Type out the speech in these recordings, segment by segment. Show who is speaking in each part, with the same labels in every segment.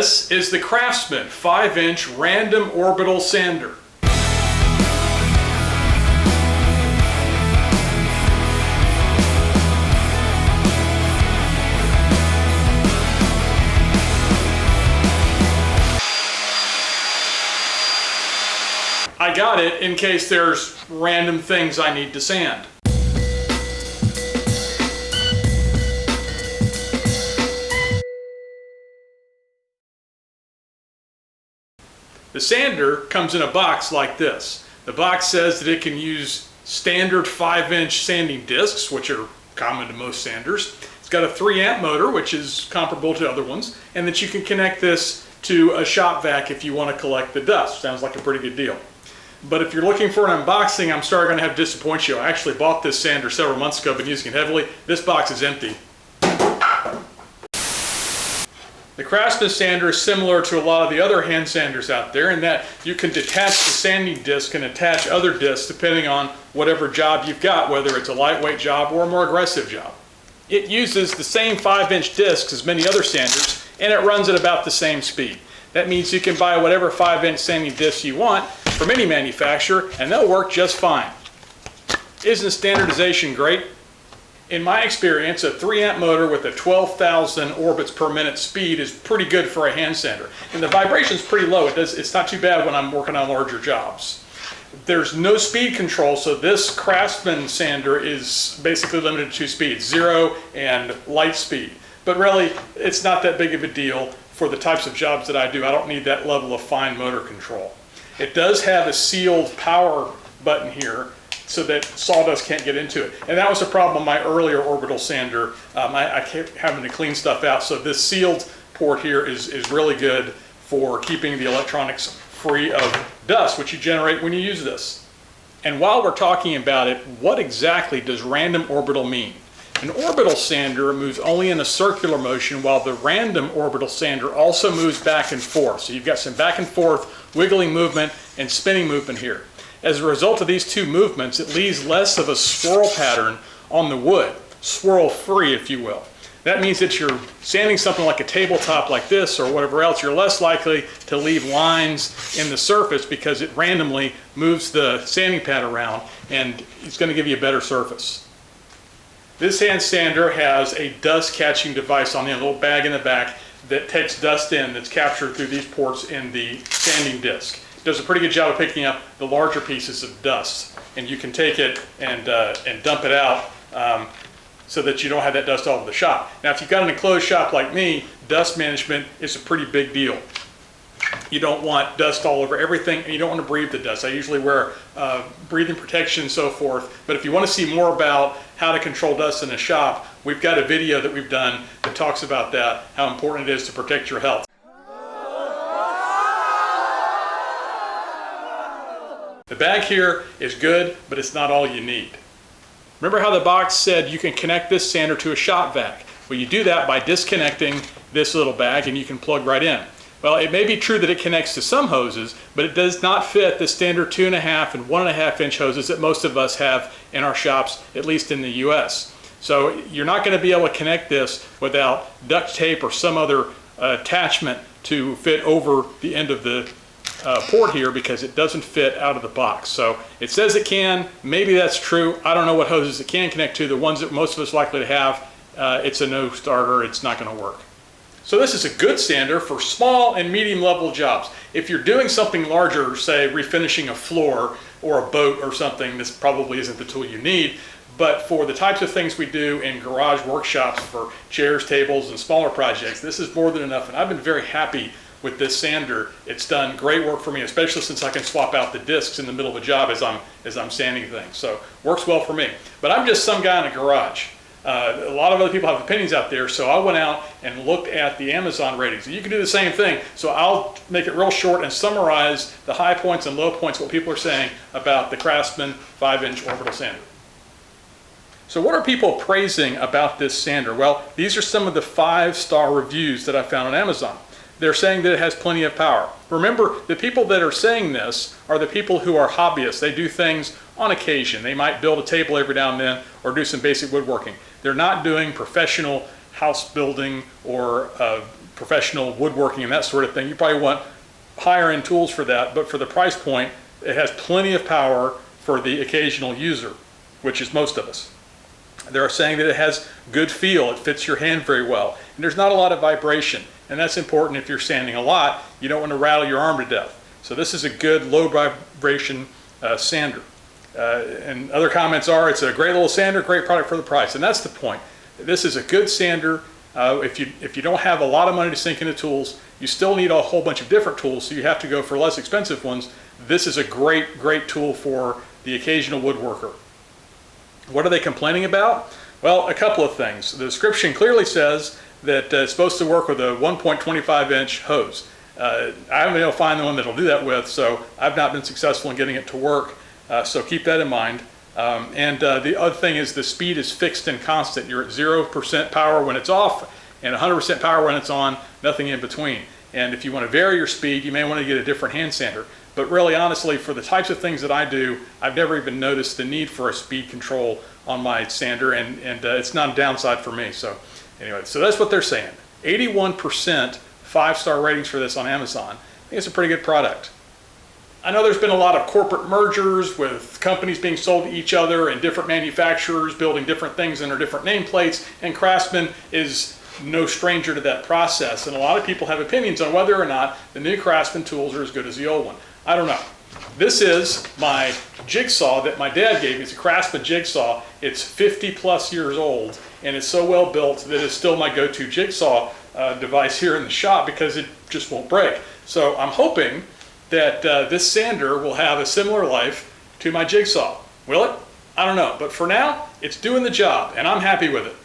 Speaker 1: This is the Craftsman 5-inch random orbital sander. I got it in case there's random things I need to sand. The sander comes in a box like this. The box says that it can use standard 5-inch sanding discs, which are common to most sanders. It's got a 3-amp motor, which is comparable to other ones, and that you can connect this to a Shop Vac if you want to collect the dust. Sounds like a pretty good deal. But if you're looking for an unboxing, I'm sorry I'm going to have to disappoint you. I actually bought this sander several months ago, been using it heavily. This box is empty. The Craftsman sander is similar to a lot of the other hand sanders out there in that you can detach the sanding disc and attach other discs depending on whatever job you've got, whether it's a lightweight job or a more aggressive job. It uses the same 5-inch discs as many other sanders, and it runs at about the same speed. That means you can buy whatever 5-inch sanding disc you want from any manufacturer, and they'll work just fine. Isn't standardization great? In my experience, a 3-amp motor with a 12,000 orbits per minute speed is pretty good for a hand sander. And the vibration's pretty low. It's not too bad when I'm working on larger jobs. There's no speed control, so this Craftsman sander is basically limited to 2 speeds, 0 and light speed. But really, it's not that big of a deal for the types of jobs that I do. I don't need that level of fine motor control. It does have a sealed power button here so that sawdust can't get into it. And that was a problem on my earlier orbital sander. I kept having to clean stuff out, so this sealed port here is really good for keeping the electronics free of dust, which you generate when you use this. And while we're talking about it, what exactly does random orbital mean? An orbital sander moves only in a circular motion, while the random orbital sander also moves back and forth. So you've got some back and forth wiggling movement and spinning movement here. As a result of these two movements, it leaves less of a swirl pattern on the wood, swirl free, if you will. That means that you're sanding something like a tabletop like this or whatever else, you're less likely to leave lines in the surface because it randomly moves the sanding pad around, and it's going to give you a better surface. This hand sander has a dust catching device on the end, a little bag in the back that takes dust in that's captured through these ports in the sanding disc. It does a pretty good job of picking up the larger pieces of dust, and you can take it and dump it out so that you don't have that dust all over the shop. Now, if you've got an enclosed shop like me, dust management is a pretty big deal. You don't want dust all over everything, and you don't want to breathe the dust. I usually wear breathing protection and so forth, but if you want to see more about how to control dust in a shop, we've got a video that we've done that talks about that, how important it is to protect your health. The bag here is good, but it's not all you need. Remember how the box said you can connect this sander to a Shop Vac? Well, you do that by disconnecting this little bag and you can plug right in. Well, it may be true that it connects to some hoses, but it does not fit the standard 2.5 and 1.5-inch hoses that most of us have in our shops, at least in the US. So you're not going to be able to connect this without duct tape or some other attachment to fit over the end of the port here, because it doesn't fit out of the box. So it says it can, maybe that's true. I don't know what hoses it can connect to. The ones that most of us likely to have, it's a no starter, it's not going to work. So this is a good sander for small and medium level jobs. If you're doing something larger, say refinishing a floor or a boat or something, this probably isn't the tool you need. But for the types of things we do in garage workshops for chairs, tables, and smaller projects, this is more than enough. And I've been very happy with this sander. It's done great work for me, especially since I can swap out the discs in the middle of a job as I'm sanding things. So works well for me. But I'm just some guy in a garage. A lot of other people have opinions out there, so I went out and looked at the Amazon ratings. You can do the same thing. So I'll make it real short and summarize the high points and low points, what people are saying about the Craftsman 5-inch orbital sander. So what are people praising about this sander? Well, these are some of the 5-star reviews that I found on Amazon. They're saying that it has plenty of power. Remember, the people that are saying this are the people who are hobbyists. They do things on occasion. They might build a table every now and then or do some basic woodworking. They're not doing professional house building or professional woodworking and that sort of thing, you probably want higher end tools for that, but for the price point, it has plenty of power for the occasional user, which is most of us. They're saying that it has good feel, it fits your hand very well, and there's not a lot of vibration, and that's important if you're sanding a lot. You don't want to rattle your arm to death. So this is a good low vibration sander. And other comments are, it's a great little sander, great product for the price, and that's the point. This is a good sander. If you don't have a lot of money to sink into tools, you still need a whole bunch of different tools, so you have to go for less expensive ones. This is a great tool for the occasional woodworker. What are they complaining about? Well, a couple of things. The description clearly says that it's supposed to work with a 1.25 inch hose. I haven't been able to find the one that'll do that with, so I've not been successful in getting it to work. So keep that in mind. The other thing is the speed is fixed and constant. You're at 0% power when it's off and 100% power when it's on, nothing in between. And if you want to vary your speed, you may want to get a different hand sander. But really, honestly, for the types of things that I do, I've never even noticed the need for a speed control on my sander, and it's not a downside for me. So anyway, so that's what they're saying. 81% 5-star ratings for this on Amazon. I think it's a pretty good product. I know there's been a lot of corporate mergers with companies being sold to each other and different manufacturers building different things under different nameplates, and Craftsman is no stranger to that process. And a lot of people have opinions on whether or not the new Craftsman tools are as good as the old one. I don't know. This is my jigsaw that my dad gave me. It's a Craftsman jigsaw. It's 50+ years old, and it's so well built that it's still my go-to jigsaw device here in the shop because it just won't break. So I'm hoping that this sander will have a similar life to my jigsaw. Will it? I don't know, but for now, it's doing the job, and I'm happy with it.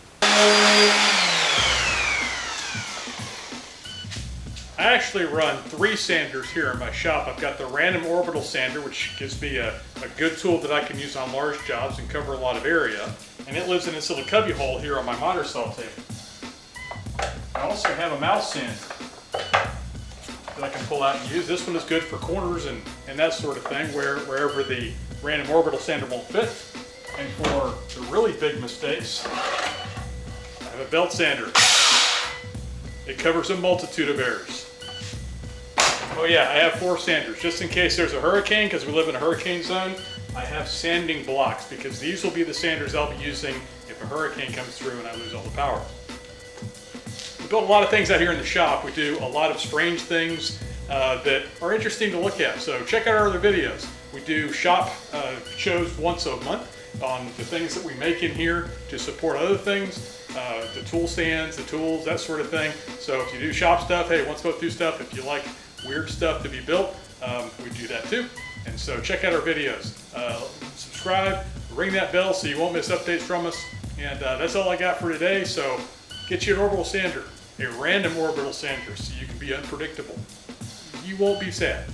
Speaker 1: I actually run 3 sanders here in my shop. I've got the random Orbital Sander, which gives me a good tool that I can use on large jobs and cover a lot of area, and it lives in this little cubby hole here on my miter saw table. I also have a mouse sander that I can pull out and use. This one is good for corners and that sort of thing, wherever the random Orbital Sander won't fit. And for the really big mistakes, I have a belt sander. It covers a multitude of errors. Oh yeah, I have 4 sanders, just in case there's a hurricane, because we live in a hurricane zone. I have sanding blocks, because these will be the sanders I'll be using if a hurricane comes through and I lose all the power. We build a lot of things out here in the shop. We do a lot of strange things that are interesting to look at. So check out our other videos. We do shop shows once a month on the things that we make in here to support other things, the tool stands, the tools, that sort of thing. So if you do shop stuff, hey, once both do stuff. If you like weird stuff to be built, we do that too. And so check out our videos. Subscribe, ring that bell so you won't miss updates from us. And that's all I got for today. So get you an Orbital Sander, a random Orbital Sander, so you can be unpredictable. You won't be sad.